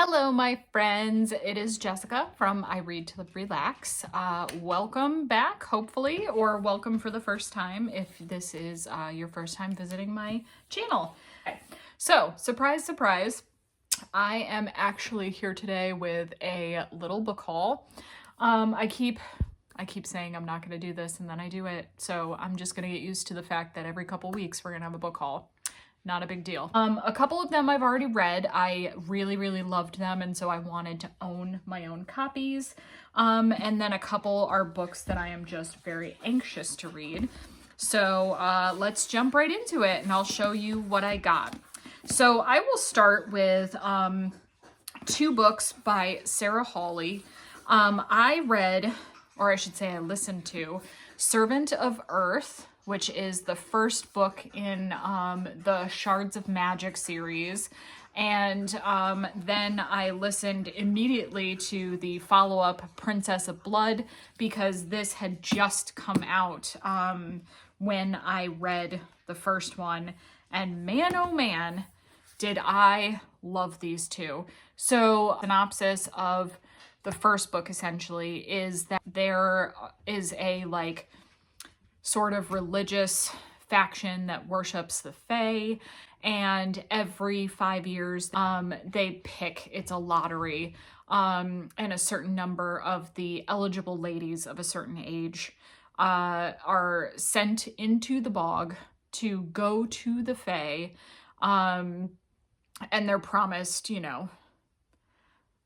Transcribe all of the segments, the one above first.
Hello, my friends. It is Jessica from I Read to Relax. Welcome back, hopefully, or welcome for the first time if this is your first time visiting my channel. Okay. So, surprise, surprise, I am actually here today with a little book haul. I keep saying I'm not going to do this and then I do it, so I'm just going to get used to the fact that every couple weeks we're going to have a book haul. Not a big deal. A couple of them I've already read. I really loved them, and so I wanted to own my own copies. And then a couple are books that I am just very anxious to read. So let's jump right into it, and I'll show you what I got. So I will start with two books by Sarah Hawley. I read, or I should say I listened to, Servant of Earth, which is the first book in the Shards of Magic series. And then I listened immediately to the follow-up Princess of Blood because this had just come out when I read the first one. And man, oh man, did I love these two. So, synopsis of the first book essentially is that there is a sort of religious faction that worships the Fae, and every 5 years they pick, it's a lottery, and a certain number of the eligible ladies of a certain age are sent into the bog to go to the Fae, and they're promised, you know,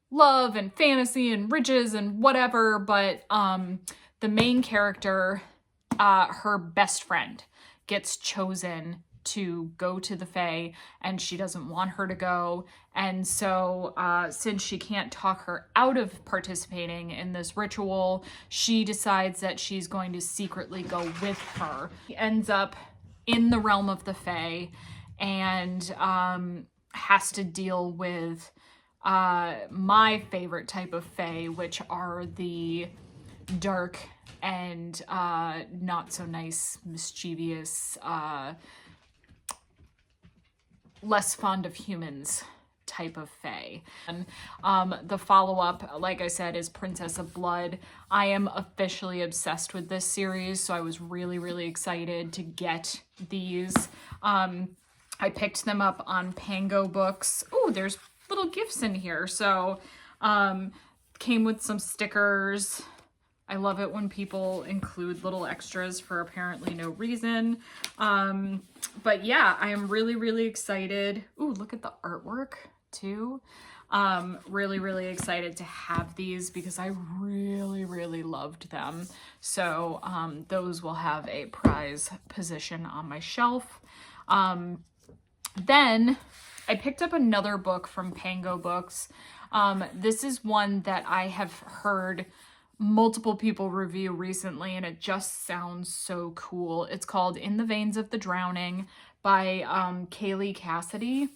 love and fantasy and riches and whatever, but the main character, her best friend, gets chosen to go to the Fae, and she doesn't want her to go. And so since she can't talk her out of participating in this ritual, she decides that she's going to secretly go with her. She ends up in the realm of the Fae and has to deal with my favorite type of Fae, which are the dark and not so nice, mischievous, less fond of humans type of Fae. And the follow-up, like I said, is Princess of Blood. I am officially obsessed with this series, so I was really excited to get these. I picked them up on PangoBooks. Oh, there's little gifts in here. So came with some stickers. I love it when people include little extras for apparently no reason. But yeah, I am really excited. Ooh, look at the artwork too. Really excited to have these because I really loved them. So those will have a prize position on my shelf. Then I picked up another book from PangoBooks. This is one that I have heard multiple people review recently, and it just sounds so cool. It's called In the Veins of the Drowning by Kaylee Cassidy.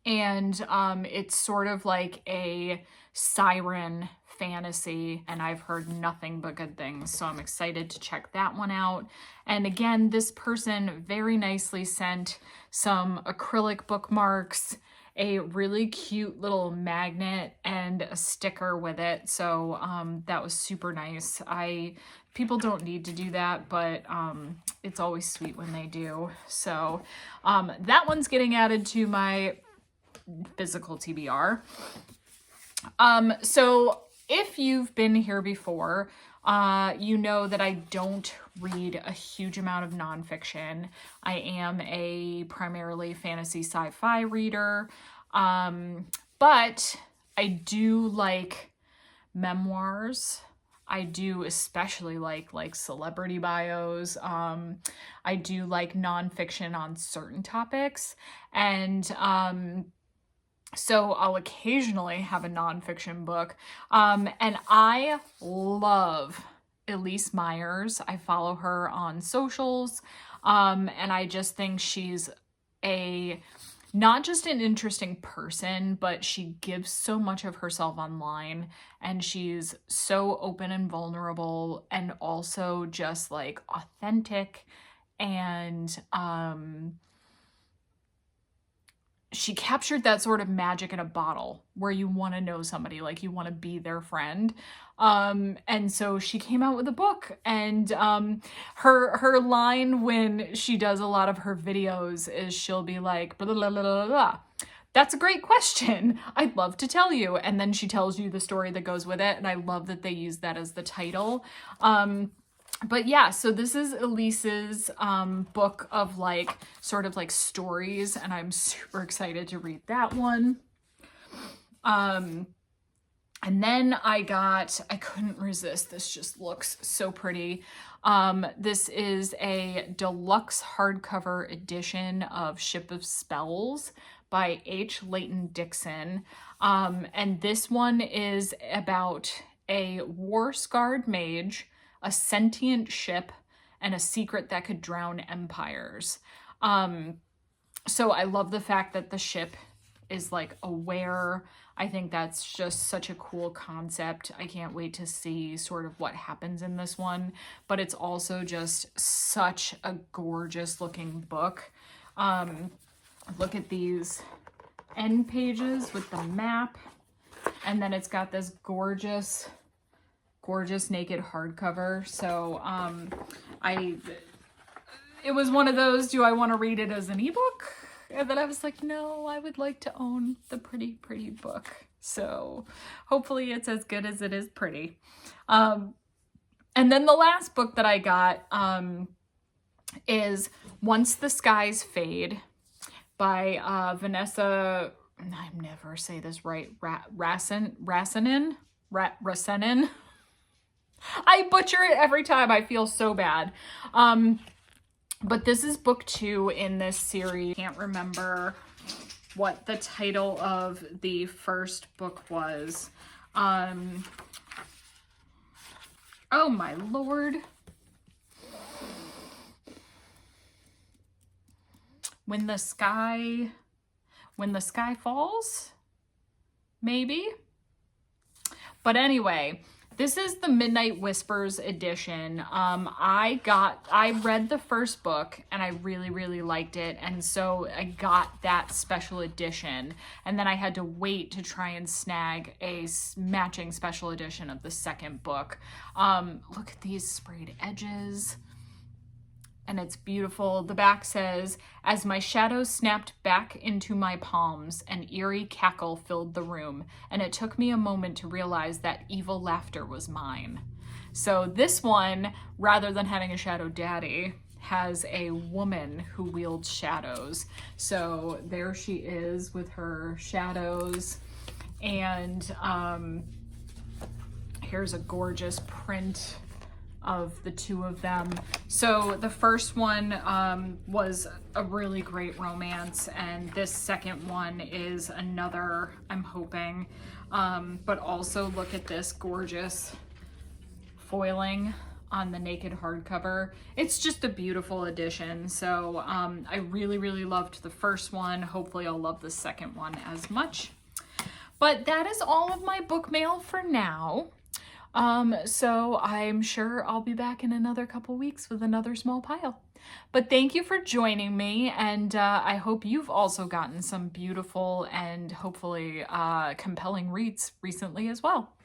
And it's sort of like a siren fantasy, and I've heard nothing but good things, so I'm excited to check that one out. And again, this person very nicely sent some acrylic bookmarks, a really cute little magnet, and a sticker with it. So that was super nice. People don't need to do that, but it's always sweet when they do. So that one's getting added to my physical TBR. So if you've been here before, you know that I don't read a huge amount of nonfiction. I am a primarily fantasy sci-fi reader, but I do like memoirs. I do especially like celebrity bios. I do like nonfiction on certain topics, and so I'll occasionally have a nonfiction book. And I love Elise Myers. I follow her on socials. And I just think she's not just an interesting person, but she gives so much of herself online. And she's so open and vulnerable, and also just like authentic, and she captured that sort of magic in a bottle where you want to know somebody, like you want to be their friend. And so she came out with a book, and her line when she does a lot of her videos is she'll be like, blah, blah, blah, blah, blah. That's a great question. I'd love to tell you. And then she tells you the story that goes with it. And I love that they use that as the title. But yeah, so this is Elise's book of like sort of like stories, and I'm super excited to read that one. And then I couldn't resist. This just looks so pretty. This is a deluxe hardcover edition of Ship of Spells by H. Leighton Dixon. And this one is about a war-scarred mage, a sentient ship, and a secret that could drown empires. So I love the fact that the ship is like aware. I think that's just such a cool concept. I can't wait to see sort of what happens in this one, but it's also just such a gorgeous looking book. Look at these end pages with the map, and then it's got this gorgeous naked hardcover. So it was one of those, do I want to read it as an ebook? And then I was like, no, I would like to own the pretty book. So hopefully it's as good as it is pretty. And then the last book that I got is Once the Skies Fade by Vanessa, I never say this right, Rasanen. I butcher it every time. I feel so bad. But this is book 2 in this series. I can't remember what the title of the first book was. Oh my Lord. When the Sky Falls? Maybe? But anyway, this is the Midnight Whispers edition. I read the first book and I really liked it. And so I got that special edition. And then I had to wait to try and snag a matching special edition of the second book. Look at these sprayed edges. And it's beautiful. The back says, as my shadows snapped back into my palms, an eerie cackle filled the room, and it took me a moment to realize that evil laughter was mine. So this one, rather than having a shadow daddy, has a woman who wields shadows. So there she is with her shadows. And here's a gorgeous print of the two of them. So the first one was a really great romance, and this second one is another, I'm hoping. But also look at this gorgeous foiling on the naked hardcover. It's just a beautiful edition. So I really loved the first one. Hopefully I'll love the second one as much. But that is all of my book mail for now. So I'm sure I'll be back in another couple weeks with another small pile. But thank you for joining me, and I hope you've also gotten some beautiful and hopefully compelling reads recently as well.